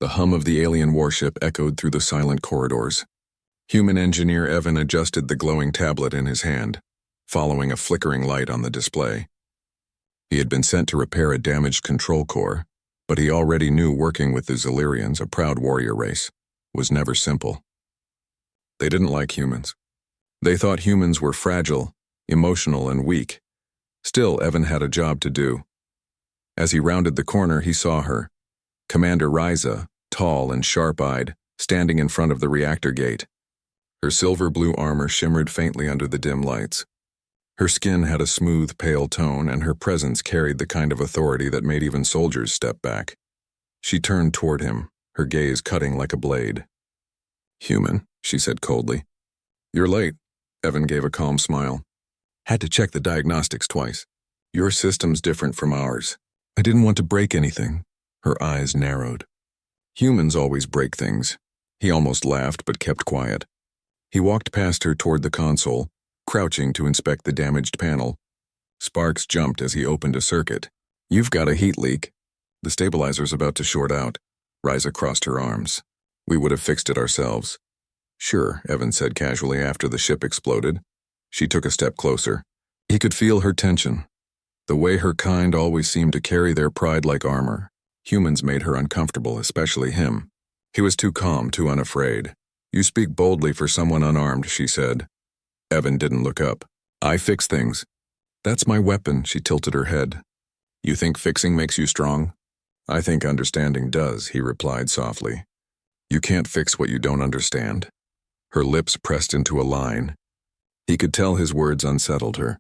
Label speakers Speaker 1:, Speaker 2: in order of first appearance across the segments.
Speaker 1: The hum of the alien warship echoed through the silent corridors. Human engineer Evan adjusted the glowing tablet in his hand, following a flickering light on the display. He had been sent to repair a damaged control core, but he already knew working with the Zillyrians, a proud warrior race, was never simple. They didn't like humans. They thought humans were fragile, emotional, and weak. Still, Evan had a job to do. As he rounded the corner, he saw her, Commander Ryza, tall and sharp-eyed, standing in front of the reactor gate. Her silver-blue armor shimmered faintly under the dim lights. Her skin had a smooth, pale tone, and her presence carried the kind of authority that made even soldiers step back. She turned toward him, her gaze cutting like a blade. "Human," she said coldly. "You're late." Evan gave a calm smile. "Had to check the diagnostics twice. Your system's different from ours. I didn't want to break anything." Her eyes narrowed. "Humans always break things." He almost laughed but kept quiet. He walked past her toward the console, crouching to inspect the damaged panel. Sparks jumped as he opened a circuit. "You've got a heat leak. The stabilizer's about to short out." Ryza crossed her arms. "We would have fixed it ourselves." "Sure," Evan said casually after the ship exploded. She took a step closer. He could feel her tension. The way her kind always seemed to carry their pride like armor. Humans made her uncomfortable, especially him. He was too calm, too unafraid. "You speak boldly for someone unarmed," she said. Evan didn't look up. "I fix things. That's my weapon," she tilted her head. "You think fixing makes you strong?" "I think understanding does," he replied softly. "You can't fix what you don't understand." Her lips pressed into a line. He could tell his words unsettled her.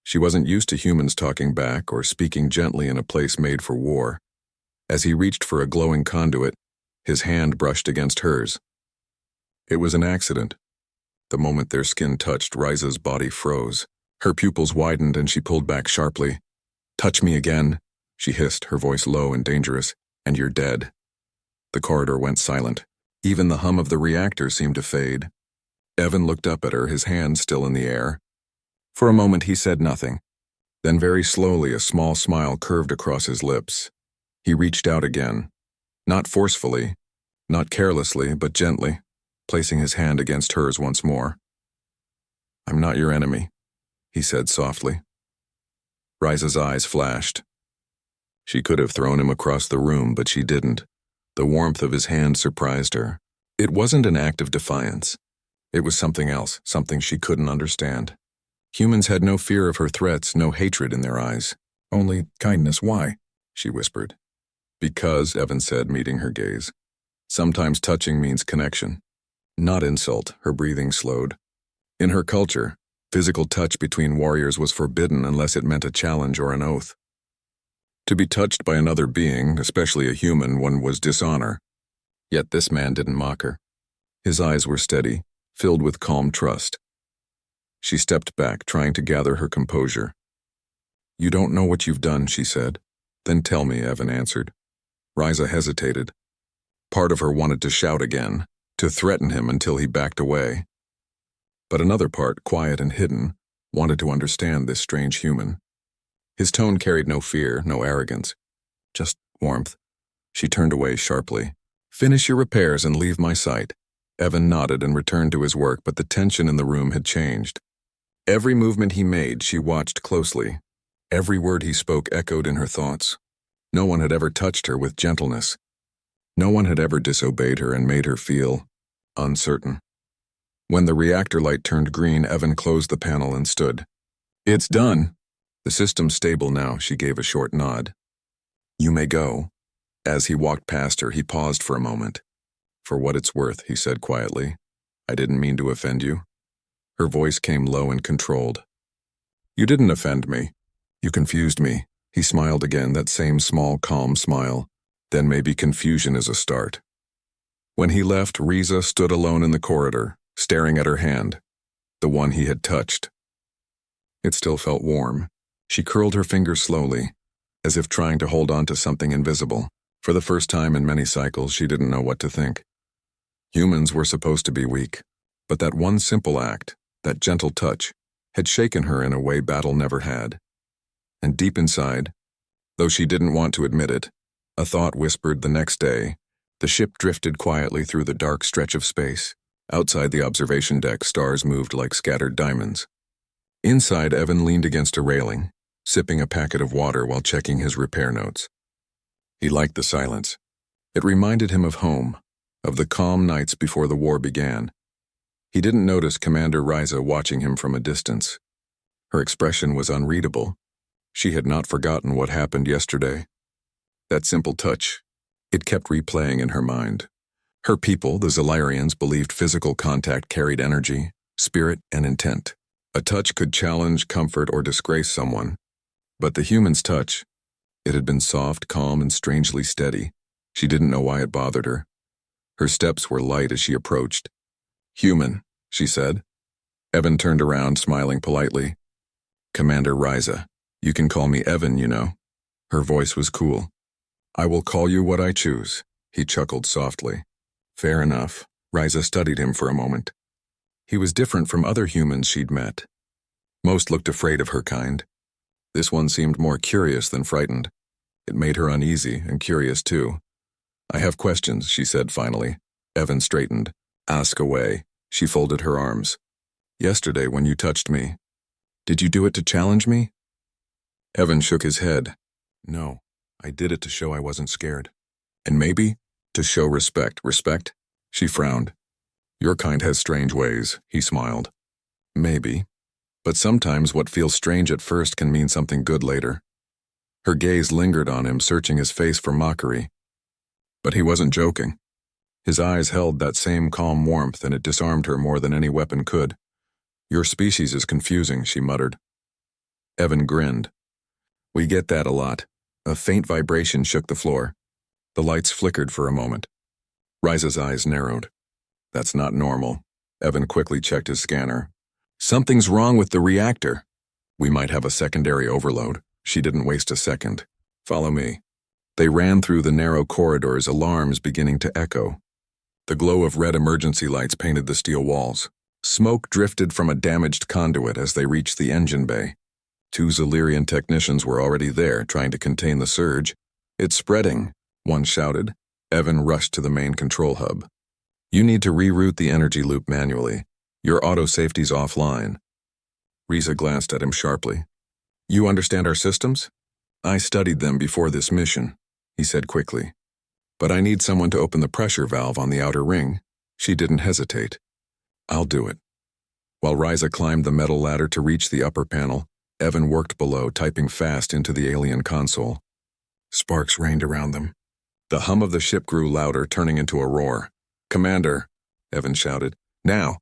Speaker 1: She wasn't used to humans talking back or speaking gently in a place made for war. As he reached for a glowing conduit, his hand brushed against hers. It was an accident. The moment their skin touched, Ryza's body froze. Her pupils widened and she pulled back sharply. "Touch me again," she hissed, her voice low and dangerous, "and you're dead." The corridor went silent. Even the hum of the reactor seemed to fade. Evan looked up at her, his hand still in the air. For a moment he said nothing. Then very slowly a small smile curved across his lips. He reached out again. Not forcefully, not carelessly, but gently, placing his hand against hers once more. "I'm not your enemy," he said softly. Ryza's eyes flashed. She could have thrown him across the room, but she didn't. The warmth of his hand surprised her. It wasn't an act of defiance. It was something else, something she couldn't understand. Humans had no fear of her threats, no hatred in their eyes. Only kindness. "Why?" she whispered. "Because," Evan said, meeting her gaze. "Sometimes touching means connection. Not insult." Her breathing slowed. In her culture, physical touch between warriors was forbidden unless it meant a challenge or an oath. To be touched by another being, especially a human one, was dishonor. Yet this man didn't mock her. His eyes were steady, filled with calm trust. She stepped back, trying to gather her composure. "You don't know what you've done," she said. "Then tell me," Evan answered. Ryza hesitated. Part of her wanted to shout again, to threaten him until he backed away. But another part, quiet and hidden, wanted to understand this strange human. His tone carried no fear, no arrogance, just warmth. She turned away sharply. "Finish your repairs and leave my sight." Evan nodded and returned to his work, but the tension in the room had changed. Every movement he made, she watched closely. Every word he spoke echoed in her thoughts. No one had ever touched her with gentleness. No one had ever disobeyed her and made her feel uncertain. When the reactor light turned green, Evan closed the panel and stood. "It's done." "The system's stable now," she gave a short nod. "You may go." As he walked past her, he paused for a moment. "For what it's worth," he said quietly. "I didn't mean to offend you." Her voice came low and controlled. "You didn't offend me. You confused me." He smiled again, that same small, calm smile. "Then maybe confusion is a start." When he left, Ryza stood alone in the corridor, staring at her hand, the one he had touched. It still felt warm. She curled her fingers slowly, as if trying to hold on to something invisible. For the first time in many cycles, she didn't know what to think. Humans were supposed to be weak, but that one simple act, that gentle touch, had shaken her in a way battle never had. And deep inside, though she didn't want to admit it, a thought whispered the next day, The ship drifted quietly through the dark stretch of space. Outside the observation deck, stars moved like scattered diamonds. Inside, Evan leaned against a railing, sipping a packet of water while checking his repair notes. He liked the silence. It reminded him of home, of the calm nights before the war began. He didn't notice Commander Riza watching him from a distance. Her expression was unreadable. She had not forgotten what happened yesterday. That simple touch, it kept replaying in her mind. Her people, the Zalarians, believed physical contact carried energy, spirit, and intent. A touch could challenge, comfort, or disgrace someone. But the human's touch, it had been soft, calm, and strangely steady. She didn't know why it bothered her. Her steps were light as she approached. "Human," she said. Evan turned around, smiling politely. "Commander Riza. You can call me Evan, you know." Her voice was cool. "I will call you what I choose," he chuckled softly. Fair enough. Riza studied him for a moment. He was different from other humans she'd met. Most looked afraid of her kind. This one seemed more curious than frightened. It made her uneasy and curious too. "I have questions," she said finally. Evan straightened. "Ask away." She folded her arms. "Yesterday when you touched me, did you do it to challenge me?" Evan shook his head. "No, I did it to show I wasn't scared. And maybe to show respect." "Respect?" She frowned. "Your kind has strange ways," he smiled. "Maybe. But sometimes what feels strange at first can mean something good later." Her gaze lingered on him, searching his face for mockery. But he wasn't joking. His eyes held that same calm warmth, and it disarmed her more than any weapon could. "Your species is confusing," she muttered. Evan grinned. "We get that a lot." A faint vibration shook the floor. The lights flickered for a moment. Riza's eyes narrowed. "That's not normal." Evan quickly checked his scanner. "Something's wrong with the reactor. We might have a secondary overload." She didn't waste a second. "Follow me." They ran through the narrow corridors, alarms beginning to echo. The glow of red emergency lights painted the steel walls. Smoke drifted from a damaged conduit as they reached the engine bay. 2 Zalarian technicians were already there, trying to contain the surge. "It's spreading," one shouted. Evan rushed to the main control hub. "You need to reroute the energy loop manually. Your auto safety's offline." Riza glanced at him sharply. "You understand our systems?" "I studied them before this mission," he said quickly. "But I need someone to open the pressure valve on the outer ring." She didn't hesitate. "I'll do it." While Riza climbed the metal ladder to reach the upper panel, Evan worked below, typing fast into the alien console. Sparks rained around them. The hum of the ship grew louder, turning into a roar. "Commander," Evan shouted. "Now!"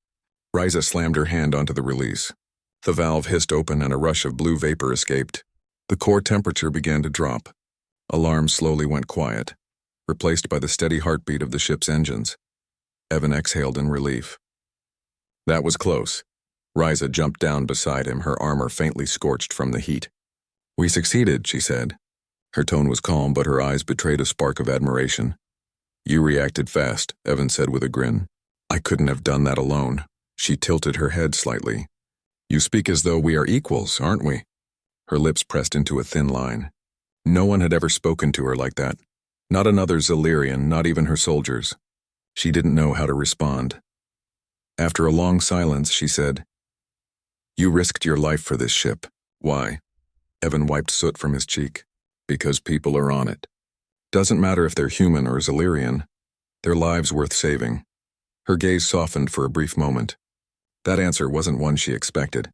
Speaker 1: Riza slammed her hand onto the release. The valve hissed open and a rush of blue vapor escaped. The core temperature began to drop. Alarms slowly went quiet, replaced by the steady heartbeat of the ship's engines. Evan exhaled in relief. That was close. Riza jumped down beside him, her armor faintly scorched from the heat. "We succeeded," she said. Her tone was calm, but her eyes betrayed a spark of admiration. "You reacted fast," Evan said with a grin. "I couldn't have done that alone." She tilted her head slightly. "You speak as though we are equals, aren't we?" Her lips pressed into a thin line. No one had ever spoken to her like that. Not another Zalarian, not even her soldiers. She didn't know how to respond. After a long silence, she said, "You risked your life for this ship. Why?" Evan wiped soot from his cheek. "Because people are on it. Doesn't matter if they're human or Zalarian. Their lives worth saving." Her gaze softened for a brief moment. That answer wasn't one she expected.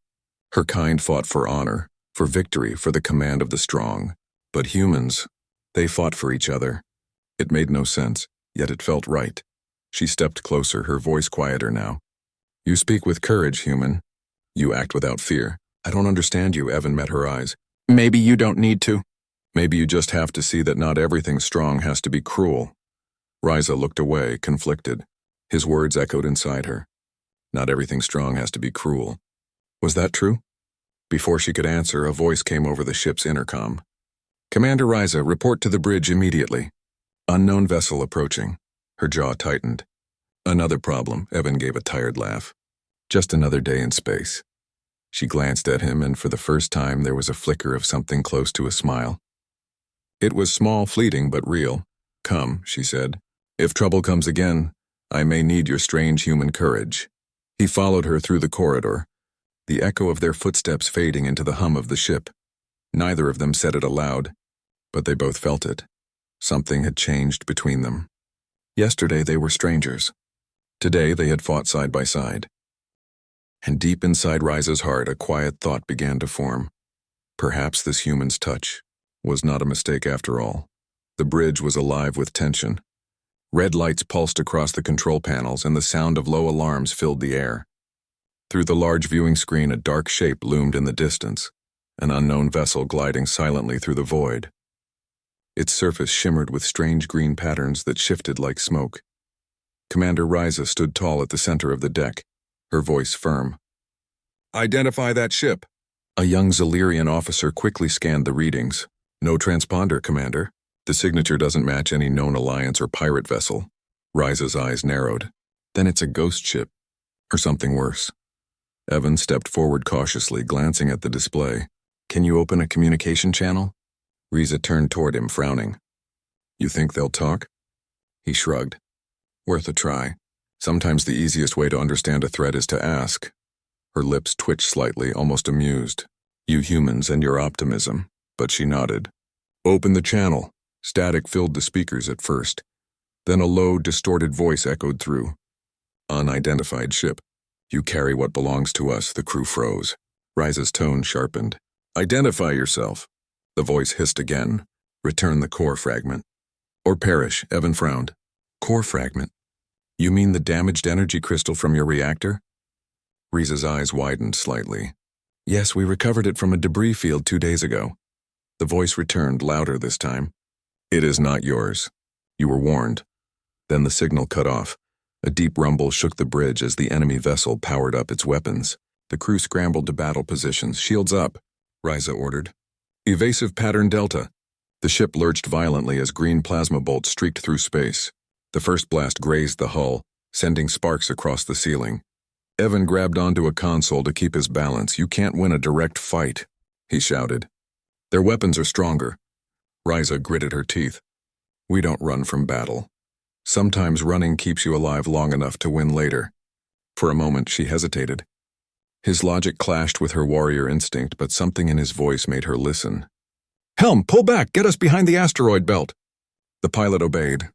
Speaker 1: Her kind fought for honor, for victory, for the command of the strong. But humans, they fought for each other. It made no sense, yet it felt right. She stepped closer, her voice quieter now. "You speak with courage, human. You act without fear. I don't understand you," Evan met her eyes. "Maybe you don't need to. Maybe you just have to see that not everything strong has to be cruel." Riza looked away, conflicted. His words echoed inside her. Not everything strong has to be cruel. Was that true? Before she could answer, a voice came over the ship's intercom. "Commander Riza, report to the bridge immediately." Unknown vessel approaching. Her jaw tightened. "Another problem," Evan gave a tired laugh. "Just another day in space." She glanced at him, and for the first time there was a flicker of something close to a smile. It was small, fleeting, but real. "Come," she said. If trouble comes again, I may need your strange human courage. He followed her through the corridor, the echo of their footsteps fading into the hum of the ship. Neither of them said it aloud, but they both felt it. Something had changed between them. Yesterday they were strangers. Today they had fought side by side. And deep inside Riza's heart, a quiet thought began to form. Perhaps this human's touch was not a mistake after all. The bridge was alive with tension. Red lights pulsed across the control panels, and the sound of low alarms filled the air. Through the large viewing screen, a dark shape loomed in the distance, an unknown vessel gliding silently through the void. Its surface shimmered with strange green patterns that shifted like smoke. Commander Riza stood tall at the center of the deck, her voice firm. "Identify that ship." A young Zalirian officer quickly scanned the readings. "No transponder, Commander. The signature doesn't match any known Alliance or pirate vessel." Riza's eyes narrowed. "Then it's a ghost ship, or something worse." Evan stepped forward cautiously, glancing at the display. "Can you open a communication channel?" Riza turned toward him, frowning. "You think they'll talk?" He shrugged. "Worth a try. Sometimes the easiest way to understand a threat is to ask." Her lips twitched slightly, almost amused. "You humans and your optimism," but she nodded. "Open the channel." Static filled the speakers at first. Then a low, distorted voice echoed through. "Unidentified ship. You carry what belongs to us." The crew froze. Riza's tone sharpened. "Identify yourself." The voice hissed again. "Return the core fragment. Or perish." Evan frowned. "Core fragment? You mean the damaged energy crystal from your reactor?" Riza's eyes widened slightly. "Yes, we recovered it from a debris field 2 days ago." The voice returned, louder this time. "It is not yours. You were warned." Then the signal cut off. A deep rumble shook the bridge as the enemy vessel powered up its weapons. The crew scrambled to battle positions. "Shields up," Riza ordered. "Evasive pattern Delta." The ship lurched violently as green plasma bolts streaked through space. The first blast grazed the hull, sending sparks across the ceiling. Evan grabbed onto a console to keep his balance. "You can't win a direct fight," he shouted. "Their weapons are stronger." Riza gritted her teeth. "We don't run from battle. Sometimes running keeps you alive long enough to win later." For a moment she hesitated. His logic clashed with her warrior instinct, but something in his voice made her listen. "Helm, pull back! Get us behind the asteroid belt!" The pilot obeyed.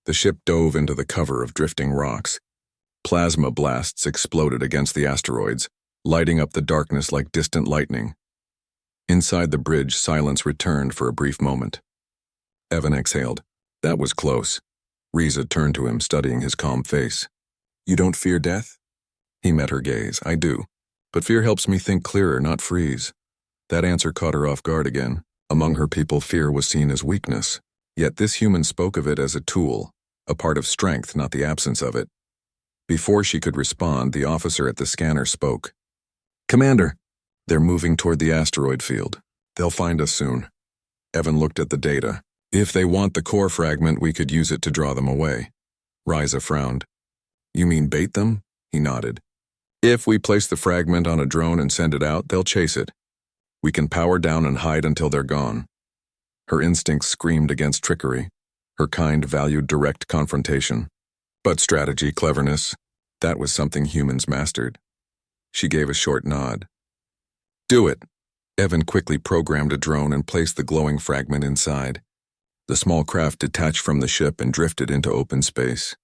Speaker 1: The ship dove into the cover of drifting rocks. Plasma blasts exploded against the asteroids, lighting up the darkness like distant lightning. Inside the bridge, silence returned for a brief moment. Evan exhaled. That was close. Riza turned to him, studying his calm face. "You don't fear death?" He met her gaze. "I do. But fear helps me think clearer, not freeze." That answer caught her off guard again. Among her people, fear was seen as weakness. Yet this human spoke of it as a tool, a part of strength, not the absence of it. Before she could respond, the officer at the scanner spoke. "Commander, they're moving toward the asteroid field. They'll find us soon." Evan looked at the data. "If they want the core fragment, we could use it to draw them away." Riza frowned. "You mean bait them?" He nodded. "If we place the fragment on a drone and send it out, they'll chase it. We can power down and hide until they're gone." Her instincts screamed against trickery. Her kind valued direct confrontation. But strategy, cleverness, that was something humans mastered. She gave a short nod. "Do it." Evan quickly programmed a drone and placed the glowing fragment inside. The small craft detached from the ship and drifted into open space.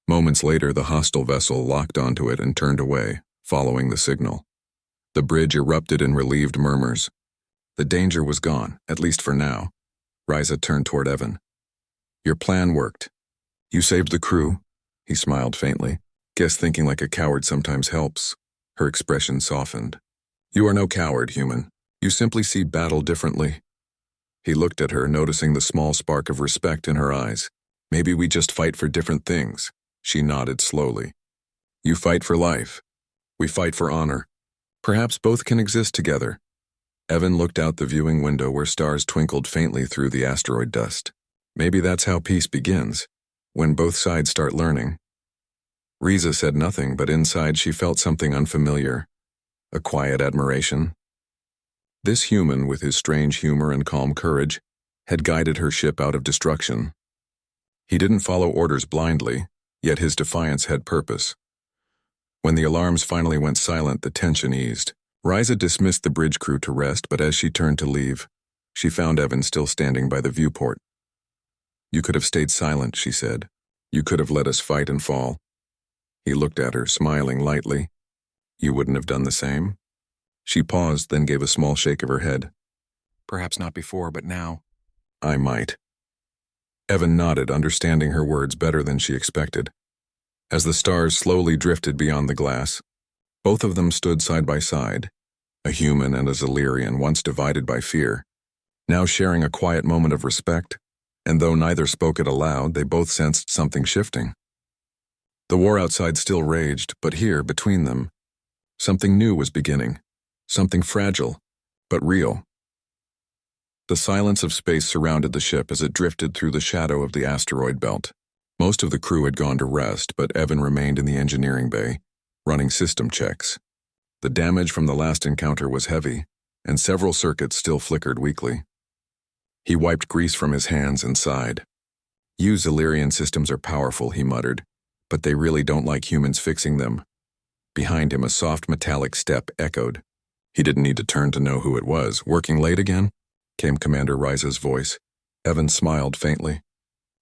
Speaker 1: Moments later, the hostile vessel locked onto it and turned away, following the signal. The bridge erupted in relieved murmurs. The danger was gone, at least for now. Riza turned toward Evan. "Your plan worked. You saved the crew." He smiled faintly. "Guess thinking like a coward sometimes helps." Her expression softened. "You are no coward, human. You simply see battle differently." He looked at her, noticing the small spark of respect in her eyes. "Maybe we just fight for different things." She nodded slowly. "You fight for life. We fight for honor. Perhaps both can exist together." Evan looked out the viewing window where stars twinkled faintly through the asteroid dust. Maybe that's how peace begins, when both sides start learning. Riza said nothing, but inside she felt something unfamiliar. A quiet admiration. This human, with his strange humor and calm courage, had guided her ship out of destruction. He didn't follow orders blindly, yet his defiance had purpose. When the alarms finally went silent, the tension eased. Riza dismissed the bridge crew to rest, but as she turned to leave, she found Evan still standing by the viewport. "You could have stayed silent," she said. "You could have let us fight and fall." He looked at her, smiling lightly. "You wouldn't have done the same?" She paused, then gave a small shake of her head. "Perhaps not before, but now." "I might." Evan nodded, understanding her words better than she expected. As the stars slowly drifted beyond the glass, both of them stood side by side, a human and a Zalirian once divided by fear, now sharing a quiet moment of respect, and though neither spoke it aloud, they both sensed something shifting. The war outside still raged, but here, between them, something new was beginning, something fragile, but real. The silence of space surrounded the ship as it drifted through the shadow of the asteroid belt. Most of the crew had gone to rest, but Evan remained in the engineering bay, running system checks. The damage from the last encounter was heavy, and several circuits still flickered weakly. He wiped grease from his hands and sighed. "You Zalirian systems are powerful," he muttered, "but they really don't like humans fixing them." Behind him, a soft metallic step echoed. He didn't need to turn to know who it was. "Working late again?" came Commander Riza's voice. Evan smiled faintly.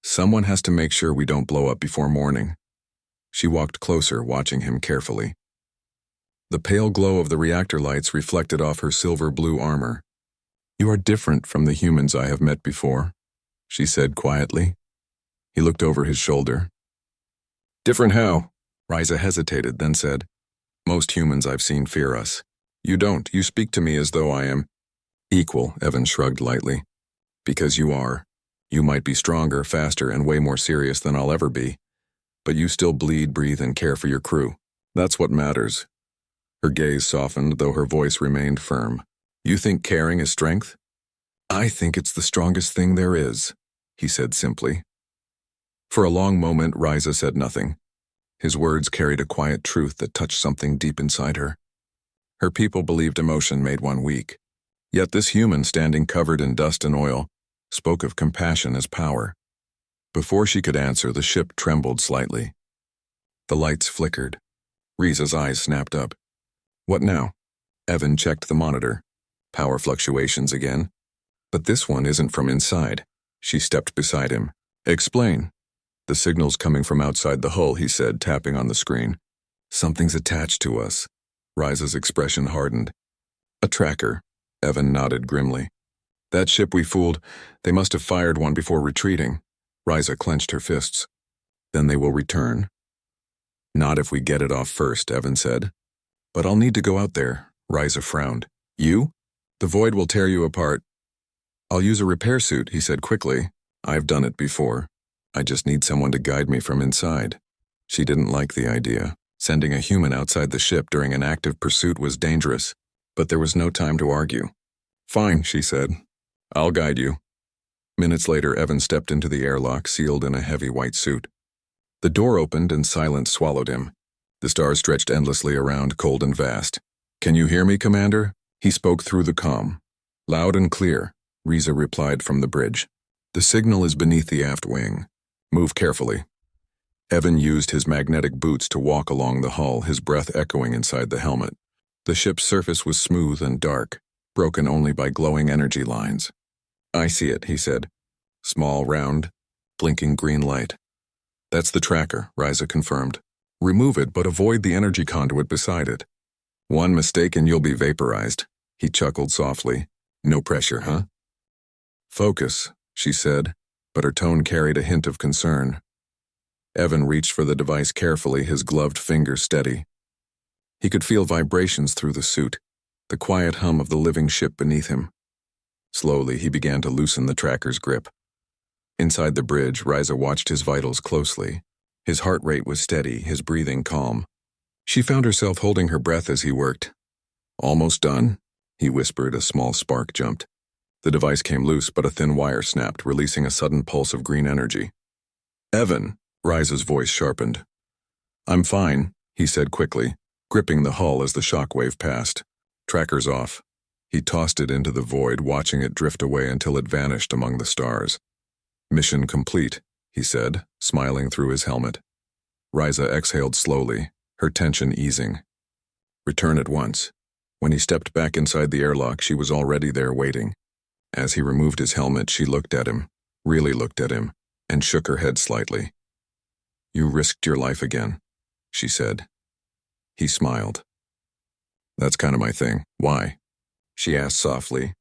Speaker 1: "Someone has to make sure we don't blow up before morning." She walked closer, watching him carefully. The pale glow of the reactor lights reflected off her silver-blue armor. "You are different from the humans I have met before," she said quietly. He looked over his shoulder. "Different how?" Riza hesitated, then said, "Most humans I've seen fear us. You don't. You speak to me as though I am equal," Evan shrugged lightly. "Because you are. You might be stronger, faster, and way more serious than I'll ever be. But you still bleed, breathe, and care for your crew. That's what matters." Her gaze softened, though her voice remained firm. "You think caring is strength?" "I think it's the strongest thing there is," he said simply. For a long moment, Riza said nothing. His words carried a quiet truth that touched something deep inside her. Her people believed emotion made one weak. Yet this human, standing covered in dust and oil, spoke of compassion as power. Before she could answer, the ship trembled slightly. The lights flickered. Riza's eyes snapped up. "What now?" Evan checked the monitor. "Power fluctuations again. But this one isn't from inside." She stepped beside him. "Explain." "The signal's coming from outside the hull," he said, tapping on the screen. "Something's attached to us." Riza's expression hardened. "A tracker." Evan nodded grimly. "That ship we fooled, they must have fired one before retreating." Riza clenched her fists. "Then they will return." "Not if we get it off first," Evan said. "But I'll need to go out there." Riza frowned. "You? The void will tear you apart." "I'll use a repair suit," he said quickly. "I've done it before. I just need someone to guide me from inside." She didn't like the idea. Sending a human outside the ship during an active pursuit was dangerous, but there was no time to argue. "Fine," she said. "I'll guide you." Minutes later, Evan stepped into the airlock, sealed in a heavy white suit. The door opened and silence swallowed him. The stars stretched endlessly around, cold and vast. "Can you hear me, Commander?" He spoke through the comm. "Loud and clear," Riza replied from the bridge. "The signal is beneath the aft wing. Move carefully." Evan used his magnetic boots to walk along the hull, his breath echoing inside the helmet. The ship's surface was smooth and dark, broken only by glowing energy lines. "I see it," he said. "Small, round, blinking green light." "That's the tracker," Riza confirmed. "Remove it, but avoid the energy conduit beside it. One mistake and you'll be vaporized." He chuckled softly. "No pressure, huh?" "Focus," she said, but her tone carried a hint of concern. Evan reached for the device carefully, his gloved fingers steady. He could feel vibrations through the suit, the quiet hum of the living ship beneath him. Slowly, he began to loosen the tracker's grip. Inside the bridge, Riza watched his vitals closely. His heart rate was steady, his breathing calm. She found herself holding her breath as he worked. "Almost done," he whispered. A small spark jumped. The device came loose, but a thin wire snapped, releasing a sudden pulse of green energy. "Evan," Riza's voice sharpened. "I'm fine," he said quickly, gripping the hull as the shockwave passed. "Tracker's off." He tossed it into the void, watching it drift away until it vanished among the stars. "Mission complete," he said, smiling through his helmet. Riza exhaled slowly, her tension easing. Return at once. When he stepped back inside the airlock, she was already there waiting. As he removed his helmet, she looked at him, really looked at him, and shook her head slightly. You risked your life again, she said. He smiled. That's kind of my thing. Why? She asked softly.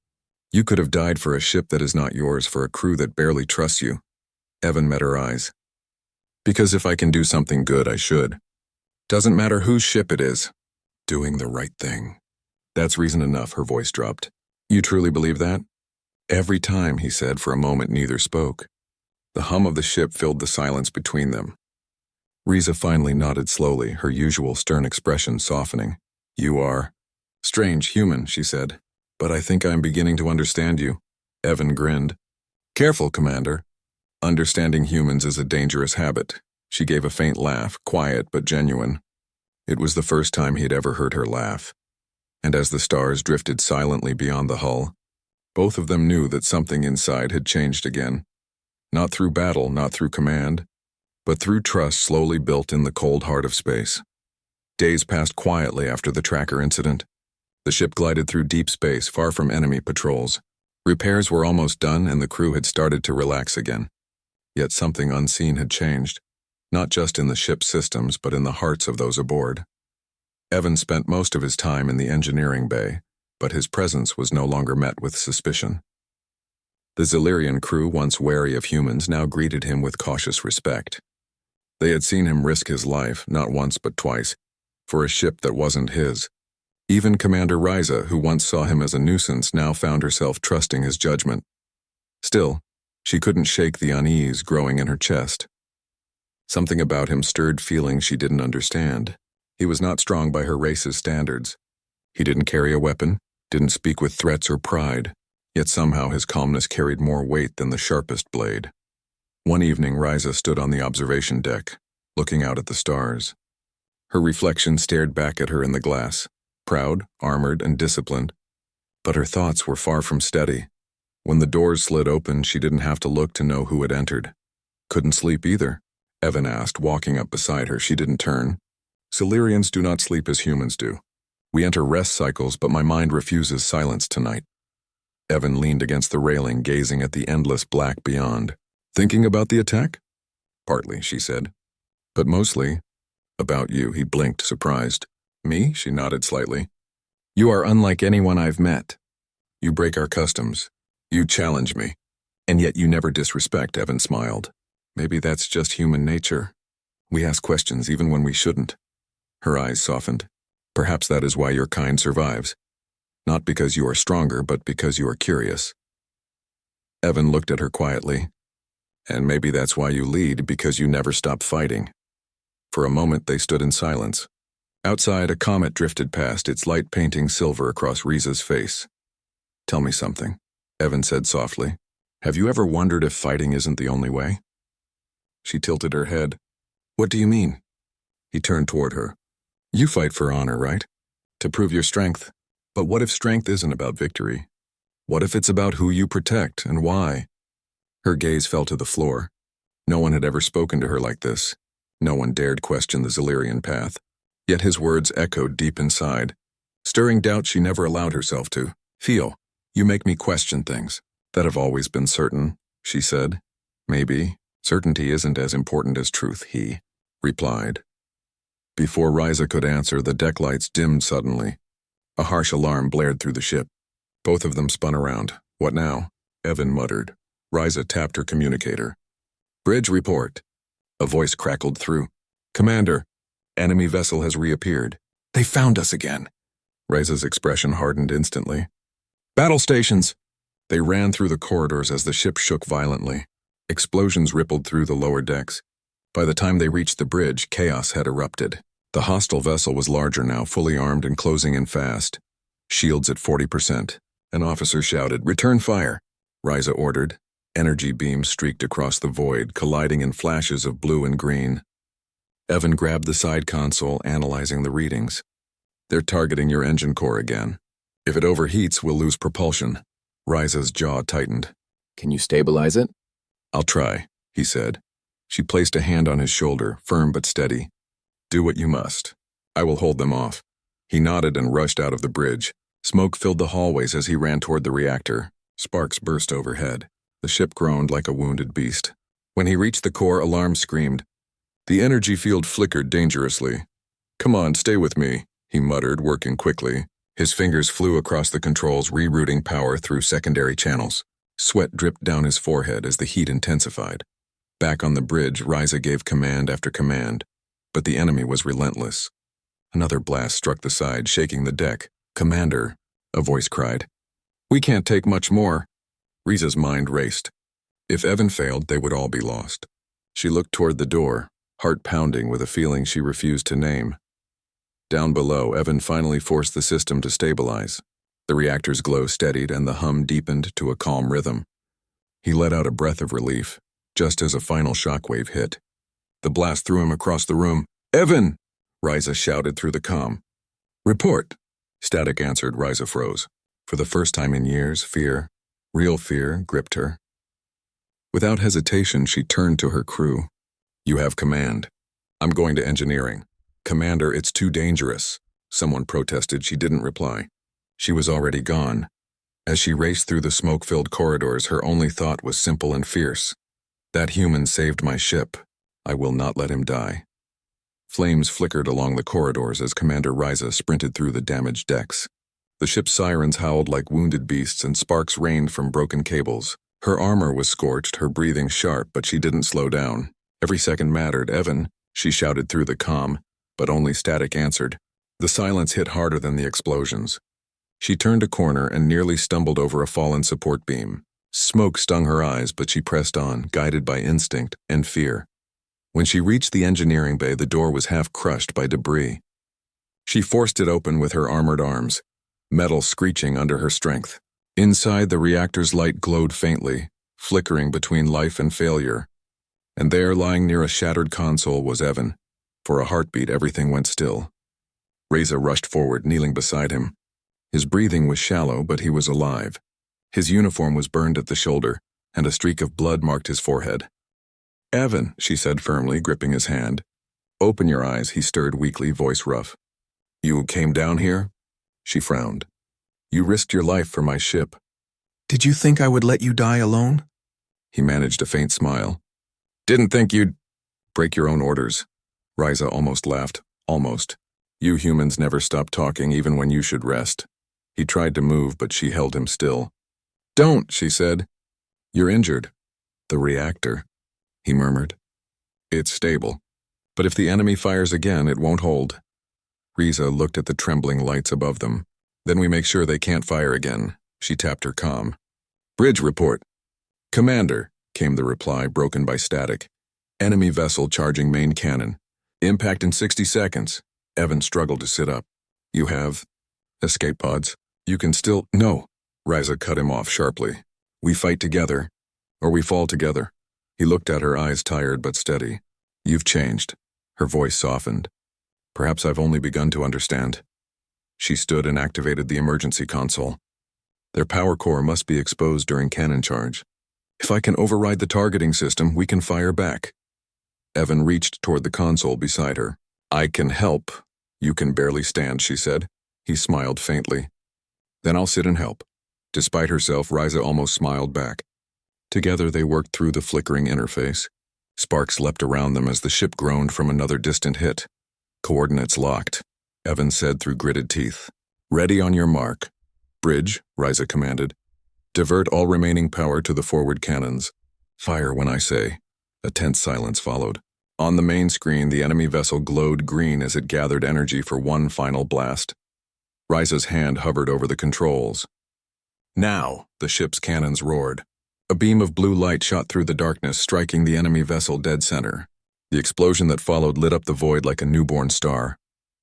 Speaker 1: You could have died for a ship that is not yours, for a crew that barely trusts you. Evan met her eyes. Because if I can do something good, I should. Doesn't matter whose ship it is. Doing the right thing. That's reason enough, her voice dropped. You truly believe that? Every time, he said. For a moment neither spoke. The hum of the ship filled the silence between them. Riza finally nodded slowly, her usual stern expression softening. You are strange human, she said. But I think I'm beginning to understand you. Evan grinned. Careful, Commander. Understanding humans is a dangerous habit. She gave a faint laugh, quiet but genuine. It was the first time he had ever heard her laugh. And as the stars drifted silently beyond the hull, both of them knew that something inside had changed again. Not through battle, not through command, but through trust slowly built in the cold heart of space. Days passed quietly after the tracker incident. The ship glided through deep space, far from enemy patrols. Repairs were almost done and the crew had started to relax again. Yet something unseen had changed, not just in the ship's systems, but in the hearts of those aboard. Evan spent most of his time in the engineering bay, but his presence was no longer met with suspicion. The Xilirian crew, once wary of humans, now greeted him with cautious respect. They had seen him risk his life, not once but twice, for a ship that wasn't his. Even Commander Riza, who once saw him as a nuisance, now found herself trusting his judgment. Still, she couldn't shake the unease growing in her chest. Something about him stirred feelings she didn't understand. He was not strong by her race's standards. He didn't carry a weapon, didn't speak with threats or pride, yet somehow his calmness carried more weight than the sharpest blade. One evening, Riza stood on the observation deck, looking out at the stars. Her reflection stared back at her in the glass, proud, armored, and disciplined. But her thoughts were far from steady. When the doors slid open, she didn't have to look to know who had entered. Couldn't sleep either, Evan asked, walking up beside her. She didn't turn. Xilirians do not sleep as humans do. We enter rest cycles, but my mind refuses silence tonight. Evan leaned against the railing, gazing at the endless black beyond. Thinking about the attack? Partly, she said. But mostly about you. He blinked, surprised. Me? She nodded slightly. You are unlike anyone I've met. You break our customs. You challenge me. And yet you never disrespect, Evan smiled. Maybe that's just human nature. We ask questions even when we shouldn't. Her eyes softened. Perhaps that is why your kind survives. Not because you are stronger, but because you are curious. Evan looked at her quietly. And maybe that's why you lead, because you never stop fighting. For a moment they stood in silence. Outside, a comet drifted past, its light painting silver across Riza's face. Tell me something, Evan said softly. Have you ever wondered if fighting isn't the only way? She tilted her head. What do you mean? He turned toward her. You fight for honor, right? To prove your strength. But what if strength isn't about victory? What if it's about who you protect and why? Her gaze fell to the floor. No one had ever spoken to her like this. No one dared question the Xilirian path. Yet his words echoed deep inside, stirring doubt she never allowed herself to feel. You make me question things that have always been certain, she said. Maybe certainty isn't as important as truth, he replied. Before Riza could answer, the deck lights dimmed suddenly. A harsh alarm blared through the ship. Both of them spun around. What now? Evan muttered. Riza tapped her communicator. Bridge report. A voice crackled through. Commander, enemy vessel has reappeared. They found us again. Riza's expression hardened instantly. Battle stations! They ran through the corridors as the ship shook violently. Explosions rippled through the lower decks. By the time they reached the bridge, chaos had erupted. The hostile vessel was larger now, fully armed and closing in fast. Shields at 40%. An officer shouted, Return fire! Riza ordered. Energy beams streaked across the void, colliding in flashes of blue and green. Evan grabbed the side console, analyzing the readings. They're targeting your engine core again. If it overheats, we'll lose propulsion. Riza's jaw tightened. Can you stabilize it? I'll try, he said. She placed a hand on his shoulder, firm but steady. Do what you must. I will hold them off. He nodded and rushed out of the bridge. Smoke filled the hallways as he ran toward the reactor. Sparks burst overhead. The ship groaned like a wounded beast. When he reached the core, alarms screamed. The energy field flickered dangerously. Come on, stay with me, he muttered, working quickly. His fingers flew across the controls, rerouting power through secondary channels. Sweat dripped down his forehead as the heat intensified. Back on the bridge, Riza gave command after command, but the enemy was relentless. Another blast struck the side, shaking the deck. Commander, a voice cried. We can't take much more. Riza's mind raced. If Evan failed, they would all be lost. She looked toward the door, heart pounding with a feeling she refused to name. Down below, Evan finally forced the system to stabilize. The reactor's glow steadied and the hum deepened to a calm rhythm. He let out a breath of relief, just as a final shockwave hit. The blast threw him across the room. Evan! Riza shouted through the comm. Report! Static answered. Riza froze. For the first time in years, fear, real fear, gripped her. Without hesitation, she turned to her crew. You have command. I'm going to engineering. Commander, it's too dangerous. Someone protested. She didn't reply. She was already gone. As she raced through the smoke-filled corridors, her only thought was simple and fierce. That human saved my ship. I will not let him die. Flames flickered along the corridors as Commander Riza sprinted through the damaged decks. The ship's sirens howled like wounded beasts and sparks rained from broken cables. Her armor was scorched, her breathing sharp, but she didn't slow down. Every second mattered. Evan, she shouted through the comm, but only static answered. The silence hit harder than the explosions. She turned a corner and nearly stumbled over a fallen support beam. Smoke stung her eyes, but she pressed on, guided by instinct and fear. When she reached the engineering bay, the door was half crushed by debris. She forced it open with her armored arms, metal screeching under her strength. Inside, the reactor's light glowed faintly, flickering between life and failure. And there, lying near a shattered console, was Evan. For a heartbeat, everything went still. Riza rushed forward, kneeling beside him. His breathing was shallow, but he was alive. His uniform was burned at the shoulder, and a streak of blood marked his forehead. Evan, she said firmly, gripping his hand. Open your eyes, he stirred weakly, voice rough. You came down here? She frowned. You risked your life for my ship. Did you think I would let you die alone? He managed a faint smile. Didn't think you'd break your own orders. Riza almost laughed. Almost. You humans never stop talking even when you should rest. He tried to move, but she held him still. Don't, she said. You're injured. The reactor, he murmured. It's stable. But if the enemy fires again, it won't hold. Riza looked at the trembling lights above them. Then we make sure they can't fire again. She tapped her comm. Bridge report. Commander, came the reply, broken by static. Enemy vessel charging main cannon. Impact in 60 seconds. Evan struggled to sit up. You have escape pods. You can still— No. Riza cut him off sharply. We fight together, or we fall together. He looked at her, eyes tired but steady. You've changed. Her voice softened. Perhaps I've only begun to understand. She stood and activated the emergency console. Their power core must be exposed during cannon charge. If I can override the targeting system, we can fire back. Evan reached toward the console beside her. I can help. You can barely stand, she said. He smiled faintly. Then I'll sit and help. Despite herself, Riza almost smiled back. Together they worked through the flickering interface. Sparks leapt around them as the ship groaned from another distant hit. Coordinates locked, Evan said through gritted teeth. Ready on your mark. Bridge, Riza commanded. Divert all remaining power to the forward cannons. Fire when I say. A tense silence followed. On the main screen, the enemy vessel glowed green as it gathered energy for one final blast. Riza's hand hovered over the controls. Now, the ship's cannons roared. A beam of blue light shot through the darkness, striking the enemy vessel dead center. The explosion that followed lit up the void like a newborn star.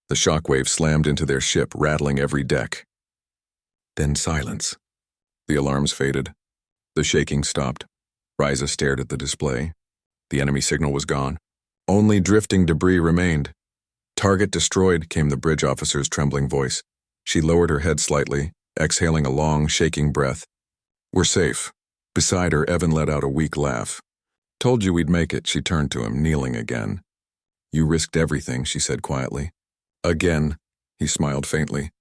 Speaker 1: The shockwave slammed into their ship, rattling every deck. Then silence. The alarms faded. The shaking stopped. Riza stared at the display. The enemy signal was gone. Only drifting debris remained. Target destroyed, came the bridge officer's trembling voice. She lowered her head slightly, exhaling a long, shaking breath. We're safe. Beside her, Evan let out a weak laugh. Told you we'd make it, she turned to him, kneeling again. You risked everything, she said quietly. Again, he smiled faintly.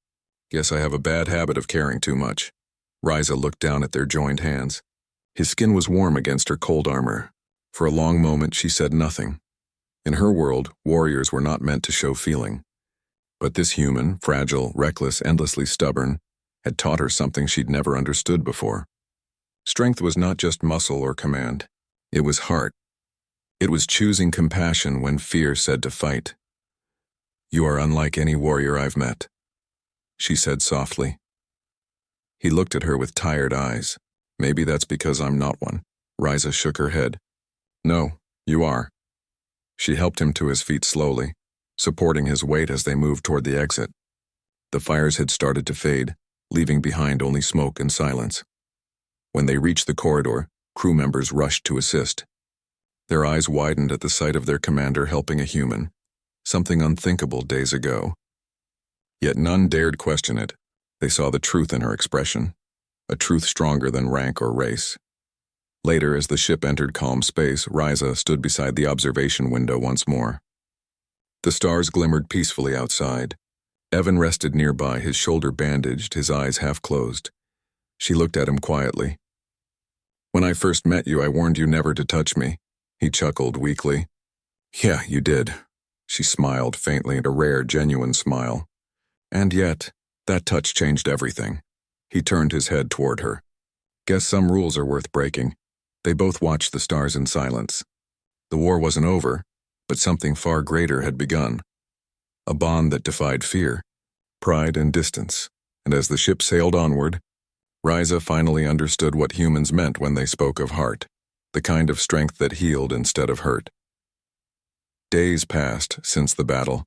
Speaker 1: Guess I have a bad habit of caring too much. Riza looked down at their joined hands. His skin was warm against her cold armor. For a long moment she said nothing. In her world, warriors were not meant to show feeling. But this human, fragile, reckless, endlessly stubborn, had taught her something she'd never understood before. Strength was not just muscle or command. It was heart. It was choosing compassion when fear said to fight. You are unlike any warrior I've met, she said softly. He looked at her with tired eyes. Maybe that's because I'm not one. Riza shook her head. No, you are. She helped him to his feet slowly, supporting his weight as they moved toward the exit. The fires had started to fade, leaving behind only smoke and silence. When they reached the corridor, crew members rushed to assist. Their eyes widened at the sight of their commander helping a human, something unthinkable days ago. Yet none dared question it. They saw the truth in her expression, a truth stronger than rank or race. Later, as the ship entered calm space, Riza stood beside the observation window once more. The stars glimmered peacefully outside. Evan rested nearby, his shoulder bandaged, his eyes half closed. She looked at him quietly. When I first met you, I warned you never to touch me. He chuckled weakly. Yeah, you did. She smiled faintly, a rare, genuine smile. And yet, that touch changed everything. He turned his head toward her. Guess some rules are worth breaking. They both watched the stars in silence. The war wasn't over, but something far greater had begun. A bond that defied fear, pride and distance. And as the ship sailed onward, Riza finally understood what humans meant when they spoke of heart, the kind of strength that healed instead of hurt. Days passed since the battle,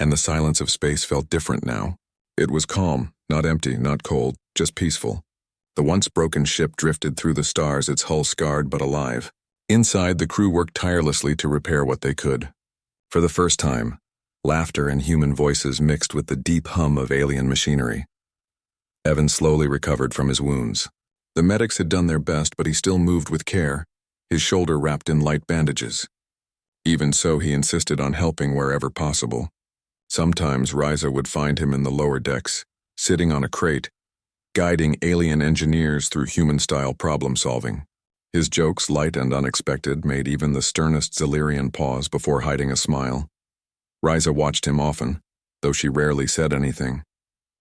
Speaker 1: and the silence of space felt different now. It was calm, not empty, not cold, just peaceful. The once broken ship drifted through the stars, its hull scarred but alive. Inside, the crew worked tirelessly to repair what they could. For the first time, laughter and human voices mixed with the deep hum of alien machinery. Evan slowly recovered from his wounds. The medics had done their best, but he still moved with care, his shoulder wrapped in light bandages. Even so, he insisted on helping wherever possible. Sometimes Riza would find him in the lower decks, sitting on a crate, guiding alien engineers through human-style problem-solving. His jokes, light and unexpected, made even the sternest Zillyrian pause before hiding a smile. Riza watched him often, though she rarely said anything.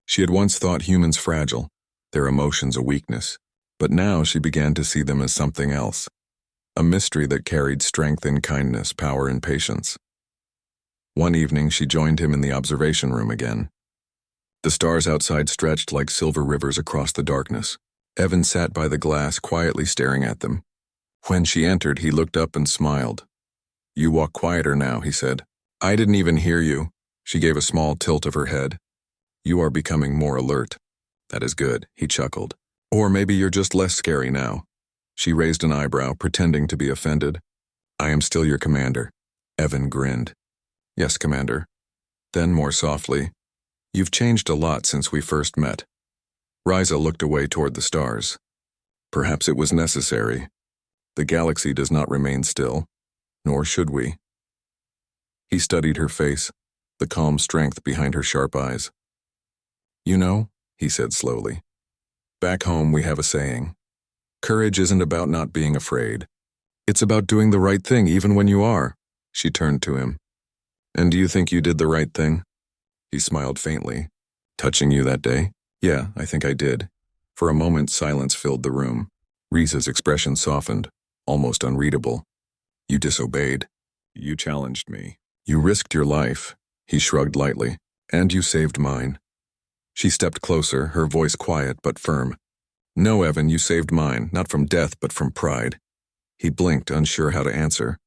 Speaker 1: She had once thought humans fragile, their emotions a weakness, but now she began to see them as something else, a mystery that carried strength in kindness, power in patience. One evening she joined him in the observation room again. The stars outside stretched like silver rivers across the darkness. Evan sat by the glass, quietly staring at them. When she entered, he looked up and smiled. You walk quieter now, he said. I didn't even hear you. She gave a small tilt of her head. You are becoming more alert. That is good, he chuckled. Or maybe you're just less scary now. She raised an eyebrow, pretending to be offended. I am still your commander. Evan grinned. Yes, Commander. Then more softly, you've changed a lot since we first met. Riza looked away toward the stars. Perhaps it was necessary. The galaxy does not remain still, nor should we. He studied her face, the calm strength behind her sharp eyes. You know, he said slowly, back home we have a saying. Courage isn't about not being afraid. It's about doing the right thing even when you are. She turned to him. And do you think you did the right thing? He smiled faintly. Touching you that day? Yeah, I think I did. For a moment, silence filled the room. Riza's expression softened, almost unreadable. You disobeyed. You challenged me. You risked your life. He shrugged lightly. And you saved mine. She stepped closer, her voice quiet but firm. No, Evan, you saved mine, not from death but from pride. He blinked, unsure how to answer.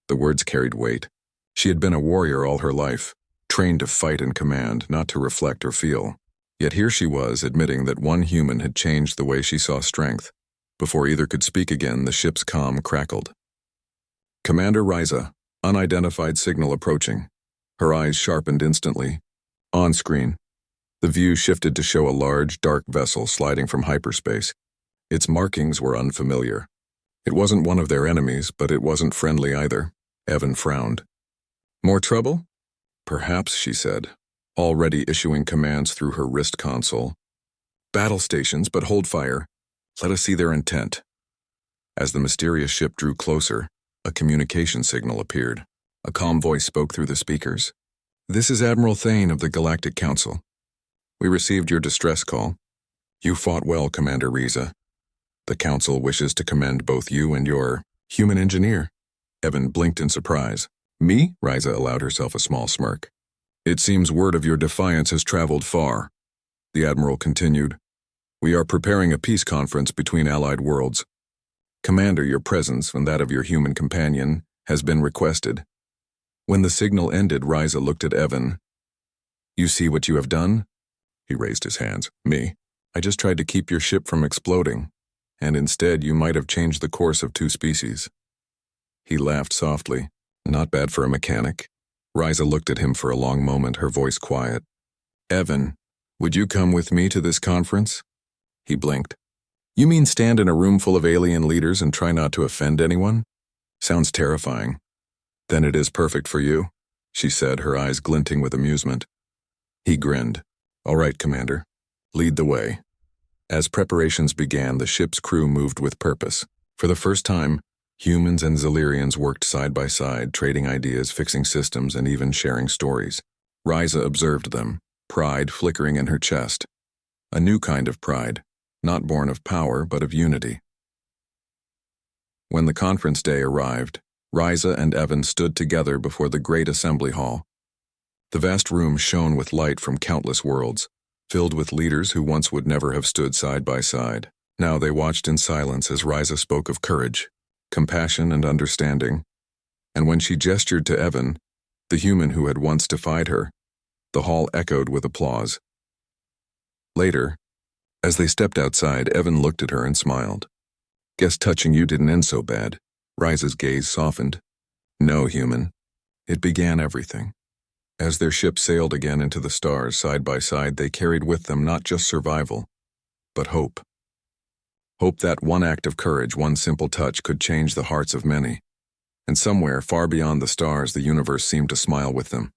Speaker 1: The words carried weight. She had been a warrior all her life, trained to fight and command, not to reflect or feel. Yet here she was, admitting that one human had changed the way she saw strength. Before either could speak again, the ship's comm crackled. Commander Riza, unidentified signal approaching. Her eyes sharpened instantly. On screen, the view shifted to show a large, dark vessel sliding from hyperspace. Its markings were unfamiliar. It wasn't one of their enemies, but it wasn't friendly either. Evan frowned. More trouble? Perhaps, she said, already issuing commands through her wrist console. Battle stations, but hold fire. Let us see their intent. As the mysterious ship drew closer, a communication signal appeared. A calm voice spoke through the speakers. This is Admiral Thane of the Galactic Council. We received your distress call. You fought well, Commander Riza. The Council wishes to commend both you and your human engineer. Evan blinked in surprise. Me? Riza allowed herself a small smirk. It seems word of your defiance has traveled far. The Admiral continued. We are preparing a peace conference between allied worlds. Commander, your presence and that of your human companion has been requested. When the signal ended, Riza looked at Evan. You see what you have done? He raised his hands. Me. I just tried to keep your ship from exploding, and instead you might have changed the course of two species. He laughed softly. Not bad for a mechanic. Riza looked at him for a long moment, her voice quiet. Evan, would you come with me to this conference? He blinked. You mean stand in a room full of alien leaders and try not to offend anyone? Sounds terrifying. Then it is perfect for you, she said, her eyes glinting with amusement. He grinned. All right, Commander. Lead the way. As preparations began, the ship's crew moved with purpose. For the first time, humans and Zilirians worked side by side, trading ideas, fixing systems, and even sharing stories. Riza observed them, pride flickering in her chest. A new kind of pride, not born of power, but of unity. When the conference day arrived, Riza and Evan stood together before the great assembly hall. The vast room shone with light from countless worlds, filled with leaders who once would never have stood side by side. Now they watched in silence as Riza spoke of courage, compassion, and understanding. And when she gestured to Evan, the human who had once defied her, the hall echoed with applause. Later, as they stepped outside, Evan looked at her and smiled. Guess touching you didn't end so bad. Riza's gaze softened. No, human. It began everything. As their ship sailed again into the stars side by side, they carried with them not just survival, but hope. Hope that one act of courage, one simple touch, could change the hearts of many. And somewhere, far beyond the stars, the universe seemed to smile with them.